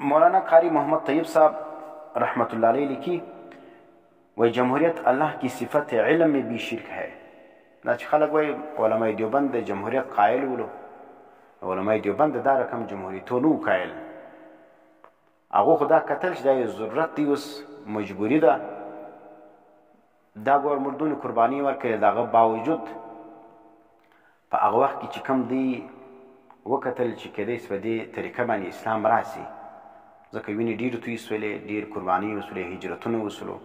مولانا قاری محمد طیب صاحب رحمت اللہ علیہ لکھی و جمهوریت اللہ کی صفت علم میں بھی شرک ہے. دا چې خلک وایي علماء دیوبند د جمهوریت قایل ولو، علماء دیوبند دا رقم جمهوریتونو قایل، هغو خو دا کتل چې دا یو ضرورت دی، اوس مجبوري ده. دا ګورمردونو قرباني ورکړې، د هغه باوجود په هغه وخت کې چې کوم دی وکتل چې کیدای شي په دې طریقه باندې اسلام راسي، ځکه وینې ډېرې توی سولې، ډېر قربانۍ وسولې، هجرتونه وسولو.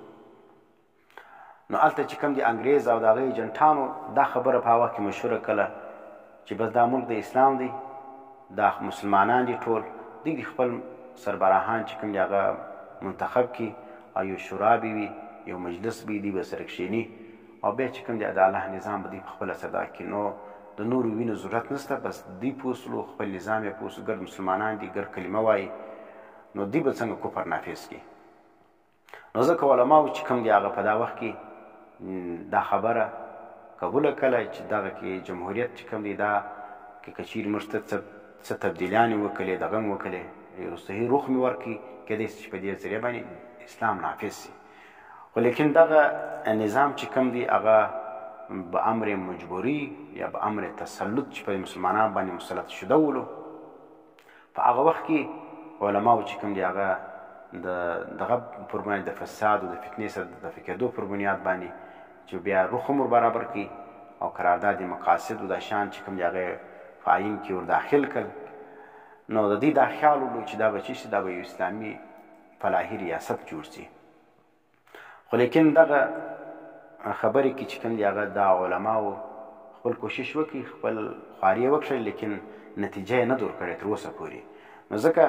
نو هلته چې کوم د انګریز او د هغه ایجنټانو دا خبره په هغه وخت کې مشهوره کړله چې بس دا ملک د اسلام دی، دا مسلمانان دي ټول، دوی د خپل سربراهان چې کوم دي هغه منتخب کړي او یو شورا به وي، یو مجلس به دوی به سره کښېني او بیا چې کوم دی د الله نظام به دوی په خپله سدا کړي. نو د نورو وینو ضرورت نشته، بس دوی پوه سولو، خپل نظام یې پوه سو، ګرد مسلمانان دي، ګرد کلمه وایي، نو دوی به څنګه کفر نافظ کړي. نو ځکه علماو چې کوم دي هغه په دا وخت کې دا خبره قبوله کړله چې دغه کې جمهوریت چې کوم دی دا که چیرې موږ ته څه تبدیلیانې وکړلې، دغه م وکړلې، یو صحیح روح مې ورکړي، کیدای شي چې په دې ذریعه باندې اسلام نافظ شي. خو لیکن دغه نظام چې کوم دی هغه به امر مجبوري یا به امر تسلط چې په مسلمانان باندې مسلط شده ولو. په هغه وخت کې علماو چې کوم دی هغه دغه پر باندې د فساد او د فتنې سره د دفع کېدو پر بنیاد باندې چې بیا روح هم برابر کړي او قرارداد مقاصد او د شان چې کوم دی هغه په آیین کې ور داخل کړل. نو د دې دا خیال ولو چې دا به چې شي، دا به یو اسلامي فلاحي ریاست جوړ شي. خو لیکن دغه خبرې کې چې کوم دی هغه دا علماو خپل کوشش وکړي، خپل خواري وکړي، لیکن نتیجه یې نه دور کړې تر اوسه پورې. نو ځکه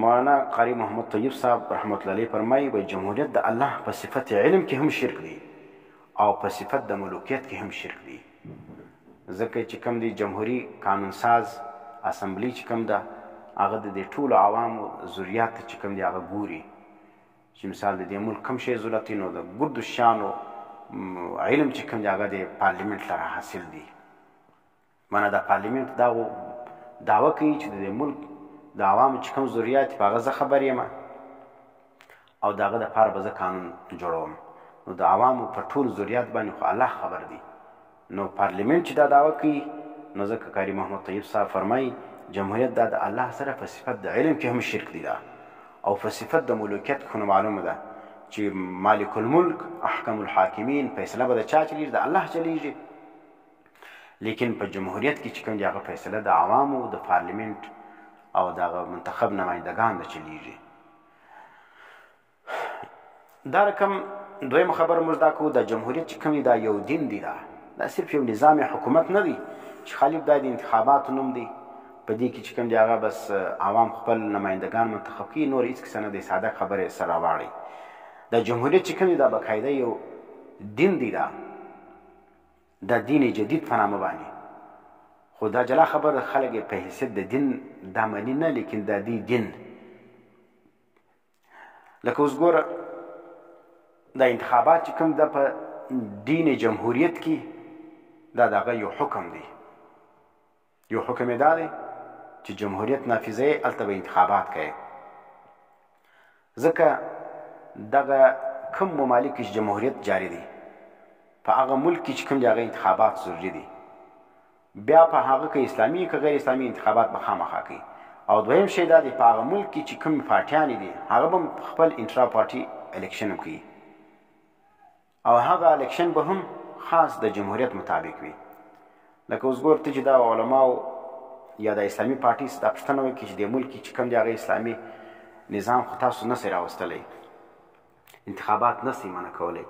مولانا قاری محمد طیب صاحب رحمت الله علیه فرمایي وایي جمهوریت د الله په صفت علم کې هم شرک دی او په صفت د ملوکیت کې هم شرک دی. ځکه چې کوم دی جمهوري قانون ساز اسمبلی چې کوم ده هغه د دې ټولو عوامو ضروریات چې کوم دی هغه ګوري، چې مثال د دې ملک کوم شی ضرورت نو د ګردو شانو علم چې کوم دی هغه د پارلیمنت لره حاصل دی. معنی د پارلیمنت دا دعوه کوي چې د دې ملک د عوامو چې کوم ضروریات په هغه زه خبر یم او د هغه دپاره به زه قانون جوړوم. نو د عوامو په ټول ضروریات باندې خو الله خبر دی. نو پارلیمنت چې دا دعوه کوي، نو ځکه قاری محمد طیب صاحب فرمایي جمهوریت دا د الله سره په صفت د علم کې هم شرک دی دا، او په صفت د ملوکیت خو نو معلومه ده چې مالک الملک احکم الحاکمین، فیصله به د چا چلیږي؟ د الله چلیږي. لیکن په جمهوریت کې چې کوم دی هغه فیصله د عوامو د پارلیمنت او دغه منتخب نمایندګان د چلیږي. دا رقم دویم خبر موږ دا کوو، د جمهوریت چې کوم دی دا یو دین دی، دا صرف یو نظام حکومت نه دی چې خالي دا د انتخاباتو نوم دی، په دې کې چې کوم دی هغه بس عوام خپل نمایندګان منتخب کړي، نور هېڅ کیسه نه دی، ساده خبرې سره راواړئ. د جمهوریت چې کوم دی دا باقاعده یو دین دی، دا دین جدید په نامه باندې. خو دا جلا خبر خلک په حیثیت د دین دا مني نه، لیکن دا دی دین. لکه اوس ګوره دا انتخابات چې کوم ده په دین جمهوریت کې دا د هغه یو حکم دی، یو حکم یې دا دی چې جمهوریت نافظه یې هلته به انتخابات کوي. ځکه دغه کوم ممالک چې جمهوریت جاری دی په هغه ملک کې چې کوم دی هغه انتخابات ضروري دي. بیا په هغه که اسلامي که غیر اسلامي انتخابات به خامخا کوي. او دویم شی دا دی په هغه ملک کې چې کوم پارټیانې دي هغه به خپل انټرا پارټي الیکشن هم کوي، او هغه الیکشن به هم خاص د جمهوریت مطابق وي. لکه اوس ګور ته چې دا علماو یا د اسلامي پارټي دا پوښتنه وکړي چې د ملک کې چې کوم دی هغه اسلامي نظام خو تاسو نسئ راوستلی، انتخابات نسئ منع کولی،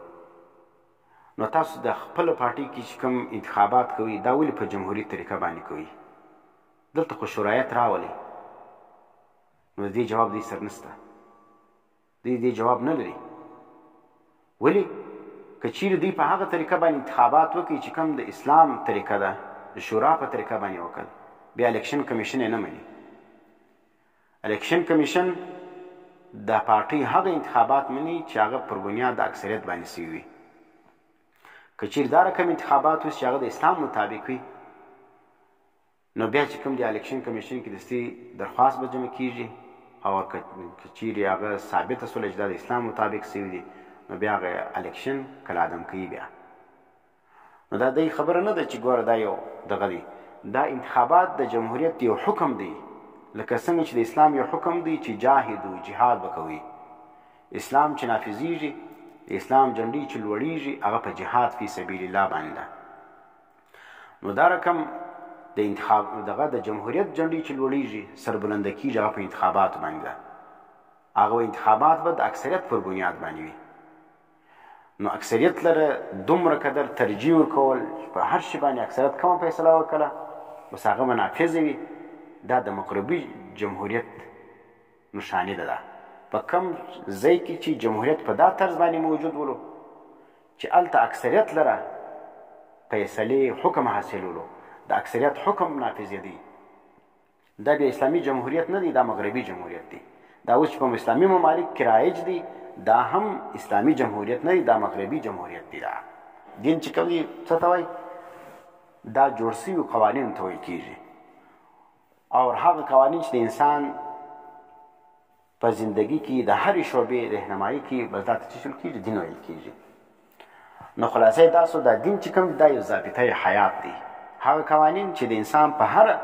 نو تاسو د خپل پارټي کې چې کوم انتخابات کوي دا ولې په جمهوري طریقه باندې کوي؟ دلته خو شرایط راولي. نو دې جواب دې سر نشته، دې جواب نه لري. ولې؟ که چیرې دوی په هغه طریقه باندې انتخابات وکړي چې کوم د اسلام طریقه ده، د شورا په طریقه باندې وکړل، بیا الیکشن کمیشن یې نه مني. الیکشن کمیشن د پارټۍ هغه انتخابات مني چې هغه پر بنیاد د اکثریت باندې سوي وي. که چیرې دا رقم انتخابات اوس چې هغه د اسلام مطابق وي، نو بیا چې کوم د الیکشن کمیشن کې دستي درخواست به جمع کیږي او که چیرې هغه ثابته سوله چې دا د اسلام مطابق سوي دي نو بیا هغه الیکشن کله عدم کوي بیا. نو دا دی خبره نه ده چې ګوره دا یو دغه دی، دا انتخابات د جمهوریت یو حکم دی، لکه څنګه چې د اسلام یو حکم دی چې جاهدو جهاد وکوي. اسلام چې نافذیږي، د اسلام جنډۍ چې لوړیږي هغه په جهاد فی سبیل الله باندې ده. نو دا رقم د انتخاب دغه د جمهوریت جنډۍ چې لوړیږي سربلنده کیږي هغه په انتخابات باندې ده. هغه انتخابات به د اکثریت پر بنیاد باندې وي. نو اکثریت لره دومره قدر ترجیح ورکول په هر شي باندې اکثریت کومه فیصله وکړه بس هغه منافذ وي، دا د مغربي جمهوریت نشانه ده. په کم ځای کې چې جمهوریت په دا طرز باندې موجود ولو چې هلته اکثریت لره فیصلې حکم حاصلولو، د اکثریت حکم نافذېدی، دا بیا اسلامي جمهوریت نه دی، دا مغربي جمهوریت دی. دا اوس چې په اسلامي ممالک کې رایج دی دا هم اسلامي جمهوریت نه دی، دا مغربي جمهوریت دی. دا دین چې کوم دی څه ته وایي؟ دا جوړ سوي قوانینو ته ویل کېږي، او هغه قوانین چې د انسان په زندگی کې د هرې شعبې رهنمایي کوي بس دا ته څه ویل کېږي؟ دین ویل کېږي. نو خلاصه دا سو دا دین چې کوم دا یو ضابطه حیات دی. هغه قوانین چې د انسان په هر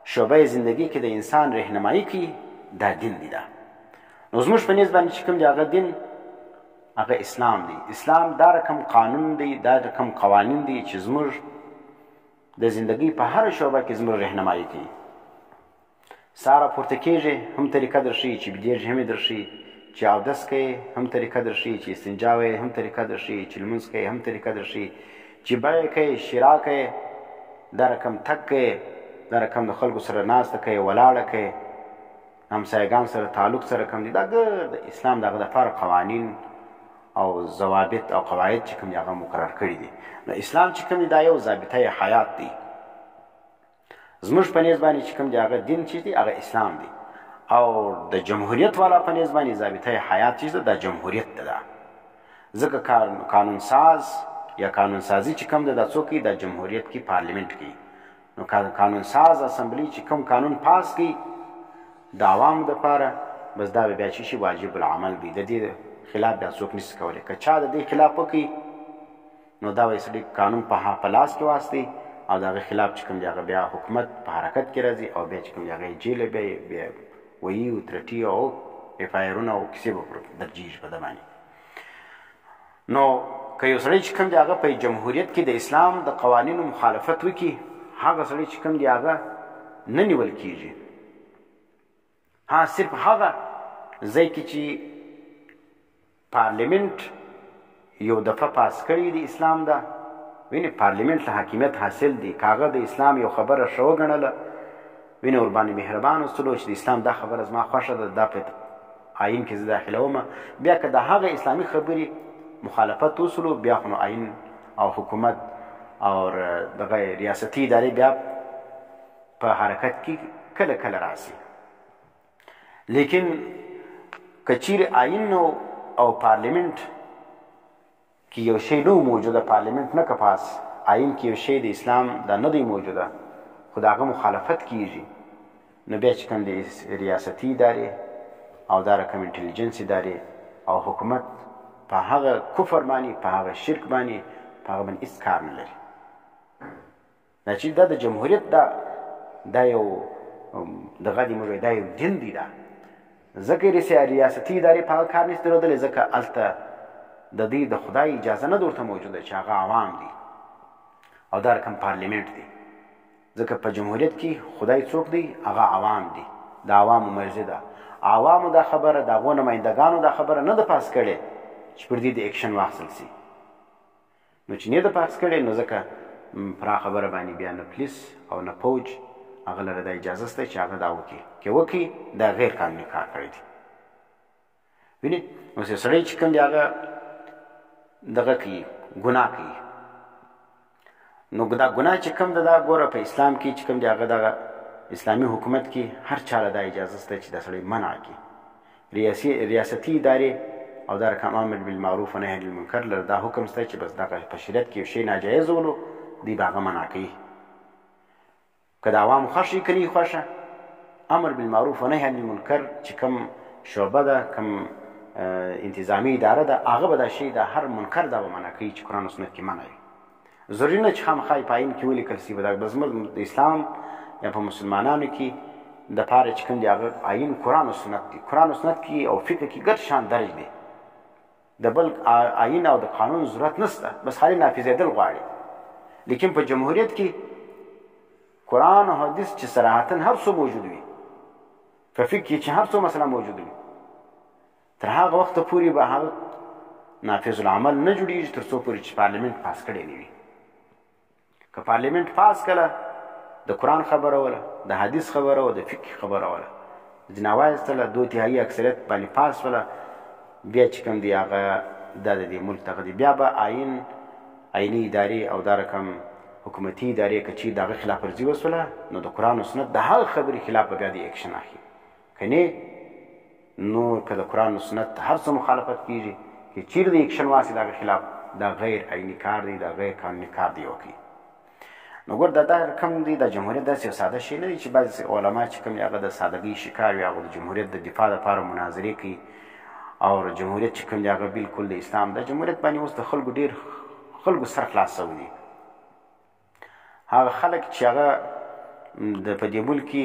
شعبه زندگی کې د انسان رهنمایي کوي دا دین دی. دا نو زموږ په نسبت باندې چې کوم دی هغه دین هغه اسلام دی. اسلام دا رقم قانون دی، دا رقم قوانین دی چې زموږ د زندگی په هر شعبه کې زموږ رهنمایي کوي. ساره پورته کېږي هم طریقه درښیي، چې بدېږي هم یې درښیي، چې اودس کوي هم طریقه درښیي، چې استنجا وایي هم طریقه درښیي، چې لمونځ کوي هم طریقه درښیي، چې بیع کوي شرا کوي، دا رقم تګ کوي، دا رقم د خلکو سره ناسته کوي ولاړه کوي، همسایګان سره تعلق سره کم دي. دا ګرد اسلام دغه دپاره قوانین او ضوابط او قواعد چې کوم دي هغه مقرر کړي دي. نو اسلام چې کوم دی دا یو ضابطه حیات دی. زموږ په نسبت باندې چې کوم دی هغه دین چې دی هغه اسلام دی، او د جمهوریت والا په نسبت باندې ضابطه حیات چې ده دا جمهوریت ده. ځکه قانون ساز یا قانون سازی چې کوم ده دا څوک کوي؟ دا جمهوریت کې پارلیمنت کې. نو قانون ساز اسمبلی چې کوم قانون پاس کوي د عوامو دپاره بس دا به بیا چې شي واجب العمل وي، د دې خلاف بیا څوک نشي کولی. که چا د دې خلاف وکړي نو دا وایي سړي قانون په لاس کې واستوي او د هغه خلاف چې کوم دی هغه بیا حکومت په حرکت کې راځي او بیا چې کوم دی هغه یې جیله بیا ویي او ترټي او اف آی آرونه او کیسې به درجیږي په ده باندې. نو که یو سړی چې کوم دی هغه په جمهوریت کې د اسلام د قوانینو مخالفت وکړي هغه سړی چې کوم دی هغه نه نیول کېږي. ها صرف هغه ځای کې چې پارلیمنت یو دفعه پاس کړی دی اسلام ده، وینې پارلیمنت له حاکمیت حاصل دی، کاغه د اسلام یو خبره ښه وګڼله، وینې ورباندې مهربان اوسلو چې د اسلام دا خبره زما خوښه ده، دا په آیین کې زه داخلومه. بیا که د هغه اسلامي خبرې مخالفت وسلو بیا خو نو آیین او حکومت او دغه ریاستي ادارې بیا په حرکت کې کله کله راسي. لیکن که چیرې آیین او پارلیمنت کې یو شی نه موجوده، پارلیمنت نه که پاس آیین کې یو شی د اسلام دا نه دی موجوده خو د هغه مخالفت کیږي، نو بیا چې کوم د ریاستي ادارې او دا رقم انټلیجنس ادارې او حکومت په هغه کفر باندې، په هغه شرک باندې، په هغه باندې هېڅ کار نه لري. دا چې دا د جمهوریت دا یو دغه دی موږ دا یو دین دی. دا ځکه ریاستي ادارې په هغه کار نشي درلودلی ځکه هلته د دې د خدای اجازه نه ورته موجوده چې هغه عوام دي، او دا رقم پارلیمنت دی. ځکه په جمهوریت کې خدای څوک دی؟ هغه عوام دي، د عوامو مرضي ده. عوامو دا خبره د هغو نمایندګانو دا خبره نه ده پاس کړې چې پر دې د اکشن واخیستل سي. نو چې نه ده پاس کړې نو ځکه پر هغه خبره باندې بیا نه پولیس او نه پوج هغه لره دا اجازه شته چې هغه دا وکړي، که وکړي دا غیر قانوني کار کړی دی. وینې نو سړی چې کوم دی هغه دغه کوي ګناه کوي، نو دا ګناه چې کوم ده دا ګوره په اسلام کې چې کوم دی هغه دغه اسلامي حکومت کې هر چا له دا اجازه شته چې دا سړی منع کړي. ریاستي ادارې او دا رقم امر بالمعروف و نهی عن المنکر لره دا حکم شته چې بس دغه په شریعت کې یو شی ناجایز ولو دی به هغه منع کوي. که د عوامو خوښ وي که نه یې خوښه امر بالمعروف و نهي عن المنکر چې کوم شعبه ده کوم انتظامی اداره ده هغه به دا شی د هر منکر دا به منع کوي چې قرآن و سنت کې منع وي. ضروري نه چې خامخا په آیین کې ولیکل سي به دا زموږ د اسلام یا په مسلمانانو کې د پاره چې کوم دی هغه آیین قرآن و سنت دی. قرآن و سنت کې او فقه کې ګډ شان درج دی، د بل آیین او د قانون ضرورت نشته، بس خالي نافذېدل غواړي. لیکن په جمهوریت کې قرآن او حدیث چې صراحتا هر څه موجود وي، په فقه کې چې هر څه مسله موجود وي، تر هغه وخته پورې به هغه نافذ العمل نه جوړېږي تر څو پورې چې پارلیمنت پاس کړی نه وي. که پارلیمنت پاس کړه د قرآن خبره وله، د حدیث خبره وله، د فقه خبره وله، جناب وایستله 2/3 اکثریت باندې پاس وله، بیا چې کوم دی هغه دا د دې ملک دغه دی، بیا به آییني ادارې او دا رقم حکومتي ادارې که چیرې د هغه خلاف ورزي وسوله نو د قرآن و سنت د هغه خبرې خلاف به بیا د اکشن اخلي. که نه نو که د قرآن و سنت هر څه مخالفت کېږي که چیرې د اکشن واسي د هغه خلاف دا غیر آییني کار دی، دا غیر قانوني کار دی وکړي. نو ګور دا رقم دی د جمهوریت داسې یو ساده شی نه دی چې بعضې علما چې کوم هغه د سادګۍ شکار وي، هغه د جمهوریت د دفاع لپاره مناظرې کوي او جمهوریت چې کوم دی هغه بالکل د اسلام د جمهوریت باندې اوس د خلکو ډېر خلکو سر خلاص شوي دي. هغه خلک چې هغه په دې ملک کې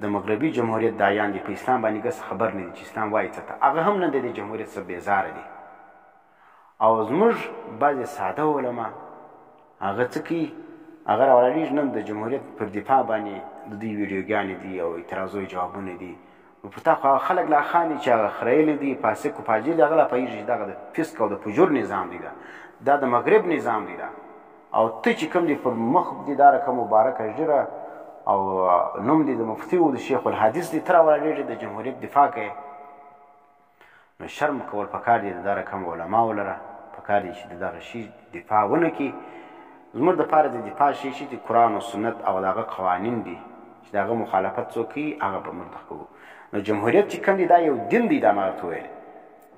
د مغربي جمهوریت دایان دي، په اسلام باندې ګس خبر نه دي چې اسلام وایي څه ته، هغه هم نه د دې جمهوریت څخه بیزاره دي. او زموږ بعضې ساده علما هغه څه کوي، هغه راولاړېږي نن د جمهوریت پر دفاع باندې د دوی ویډیوګانې دي او اعتراضوي جوابونه دي. نو په تا خو هغه خلک لا خاندي چې هغه خریلي دي، فاسق و فاجر دي، هغه لا پوهېږي چې دغه د فسق او د فجور نظام دی، دا د مغرب نظام دی. او ته چې کوم دی پر مخ دی دا رقم مبارکه ژیره او نوم دی د مفتي و د شیخ الحدیث دی، ته راولاړېږي د جمهوریت دفاع کوي. نو شرم کول پکار دی د دا رقم علماو لره، پکار دی چې د دغه شي دفاع ونه کړي. زموږ دپاره د دفاع شی چې د قرآن و سنت او د هغه قوانین دي چې د هغه مخالفت څوک کوي هغه به موږ کوو. نو جمهوریت چې کوم دی دا یو دین دی، دا ما ورته ویل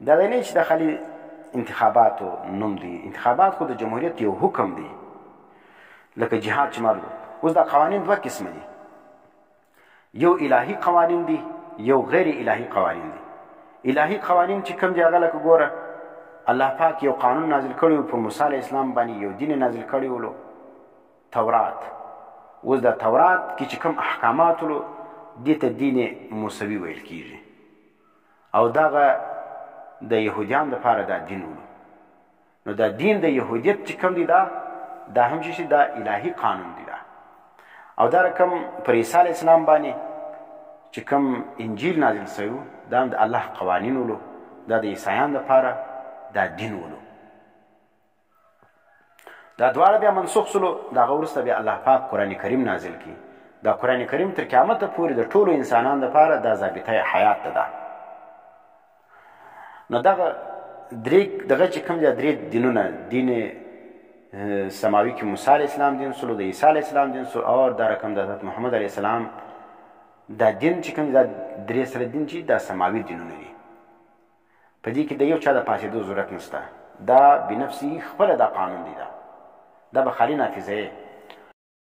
دا دی نه چې د خالي انتخاباتو نوم دی. انتخابات خو د جمهوریت یو حکم دی، لکه جهاد چې مالو. اوس دا قوانین دوه قسمه دي، یو الهي قوانین دي، یو غیر الهي قوانین دي. الهي قوانین چې کوم دی هغه لکه ګوره الله پاک یو قانون نازل کړی په موسی علیه السلام باندې، یو دین نازل کړی ولو تورات. اوس دا تورات کې چې کوم احکامات ولو دې ته دین موسوي ویل کېږي، او دغه د یهودیان دپاره دا دین ولو. نو دا دین د یهودیت چې کوم دی دا هم چې دا الهي قانون دی. او دا رقم پر عیسی علیه السلام باندې چې کوم انجیل نازل شوی دا هم د الله قوانین ولو، دا د عیسایان دپاره دا دین ولو. دا دواړه بیا منسوخ سلو، د هغه وروسته بیا الله پاک قرآن کریم نازل کړي. دا قرآن کریم تر قیامته پورې د ټولو انسانانو دپاره دا ضابطه حیات ده. نو دغه دغه چې کوم دی درې دینونه، دین سماوي کې موسی علیه السلام دین سلو، د عیسی علیه السلام دین سلو، او دا رقم د حضرت محمد علیه السلام دا دین چې کوم دی دا درې سره دین چې دا سماوي دینونه دي. په دې کې د یو چا د پاسېدو ضرورت نشته، دا بنفسي خپله دا قانون دی، دا به خالي نافظه